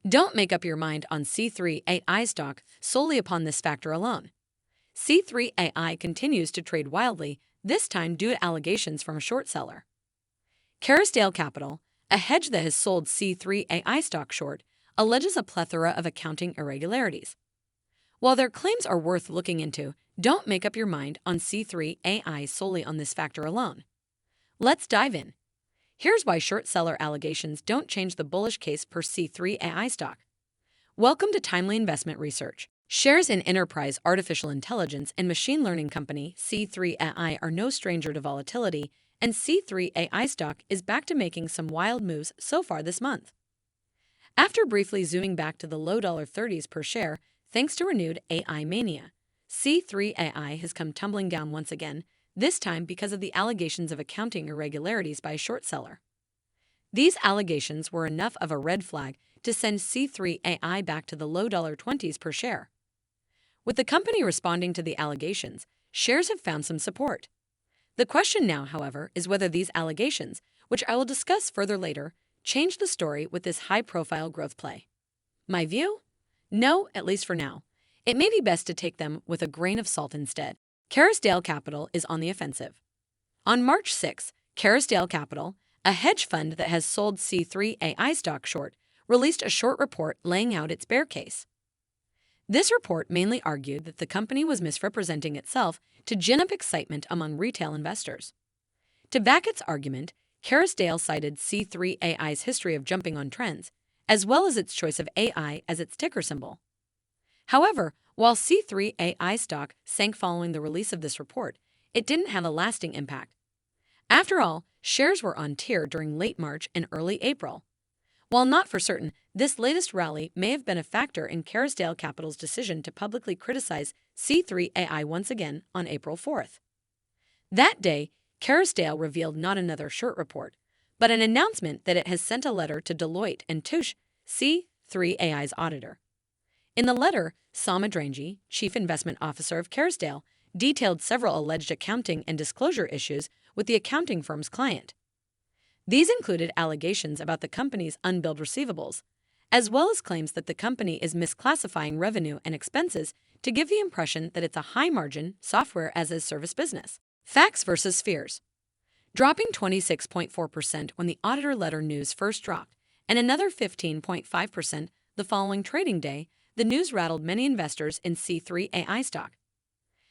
Don't make up your mind on C3 AI stock solely upon this factor alone. C3 AI continues to trade wildly, this time due to allegations from a short seller. Kerrisdale Capital, a hedge that has sold C3 AI stock short, alleges a plethora of accounting irregularities. While their claims are worth looking into, don't make up your mind on C3 AI solely on this factor alone. Let's dive in. Here's why short seller allegations don't change the bullish case per C3 AI stock. Welcome to Timely Investment Research. Shares in enterprise artificial intelligence and machine learning company C3 AI are no stranger to volatility, and C3 AI stock is back to making some wild moves so far this month. After briefly zooming back to the low $30s per share, thanks to renewed AI mania, C3 AI has come tumbling down once again, this time because of the allegations of accounting irregularities by a short seller. These allegations were enough of a red flag to send C3 AI back to the low $20s per share. With the company responding to the allegations, shares have found some support. The question now, however, is whether these allegations, which I will discuss further later, change the story with this high-profile growth play. My view? No, at least for now. It may be best to take them with a grain of salt instead. Kerrisdale Capital is on the offensive. On March 6, Kerrisdale Capital, a hedge fund that has sold C3 AI stock short, released a short report laying out its bear case. This report mainly argued that the company was misrepresenting itself to gin up excitement among retail investors. To back its argument, Kerrisdale cited C3 AI's history of jumping on trends, as well as its choice of AI as its ticker symbol. However, while C3 AI stock sank following the release of this report, it didn't have a lasting impact. After all, shares were on tier during late March and early April. While not for certain, this latest rally may have been a factor in Kerrisdale Capital's decision to publicly criticize C3 AI once again on April 4th. That day, Kerrisdale revealed not another short report, but an announcement that it has sent a letter to Deloitte and Touche, C3 AI's auditor. In the letter, Sam Adrangi, chief investment officer of Kerrisdale, detailed several alleged accounting and disclosure issues with the accounting firm's client. These included allegations about the company's unbilled receivables, as well as claims that the company is misclassifying revenue and expenses to give the impression that it's a high-margin software-as-a-service business. Facts versus fears. Dropping 26.4% when the auditor letter news first dropped, and another 15.5% the following trading day, the news rattled many investors in C3 AI stock.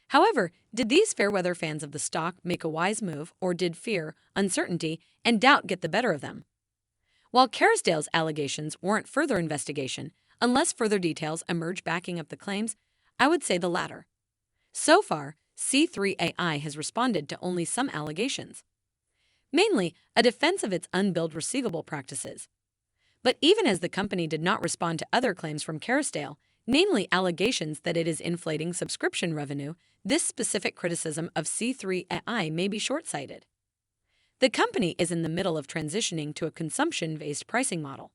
However, did these fair-weather fans of the stock make a wise move, or did fear, uncertainty, and doubt get the better of them? While Kerrisdale's allegations warrant further investigation, unless further details emerge backing up the claims, I would say the latter. So far, C3 AI has responded to only some allegations, mainly a defense of its unbilled receivable practices. But even as the company did not respond to other claims from Kerrisdale, namely allegations that it is inflating subscription revenue, this specific criticism of C3 AI may be short-sighted. The company is in the middle of transitioning to a consumption-based pricing model.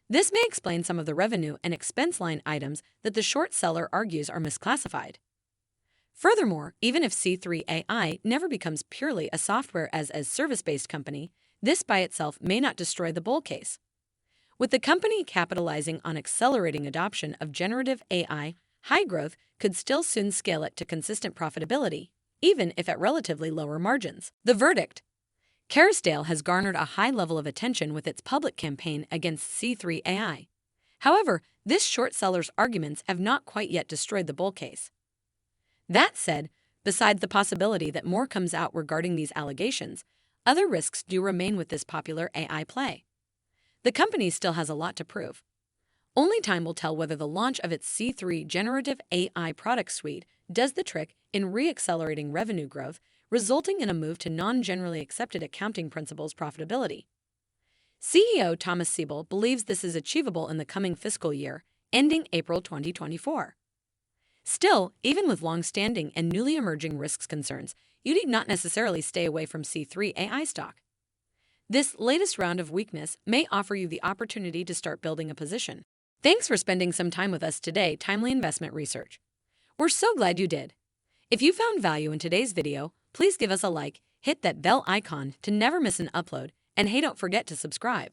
This may explain some of the revenue and expense line items that the short seller argues are misclassified. Furthermore, even if C3 AI never becomes purely a software-as-a-service-based company, this by itself may not destroy the bull case. With the company capitalizing on accelerating adoption of generative AI, high growth could still soon scale it to consistent profitability, even if at relatively lower margins. The verdict. Kerrisdale has garnered a high level of attention with its public campaign against C3 AI. However, this short seller's arguments have not quite yet destroyed the bull case. That said, besides the possibility that more comes out regarding these allegations, other risks do remain with this popular AI play. The company still has a lot to prove. Only time will tell whether the launch of its C3 generative AI product suite does the trick in re-accelerating revenue growth, resulting in a move to non-generally accepted accounting principles profitability. CEO Thomas Siebel believes this is achievable in the coming fiscal year, ending April 2024. Still, even with long-standing and newly emerging risks concerns, you need not necessarily stay away from C3 AI stock. This latest round of weakness may offer you the opportunity to start building a position. Thanks for spending some time with us today, Timely Investment Research. We're so glad you did. If you found value in today's video, please give us a like, hit that bell icon to never miss an upload, and hey, don't forget to subscribe.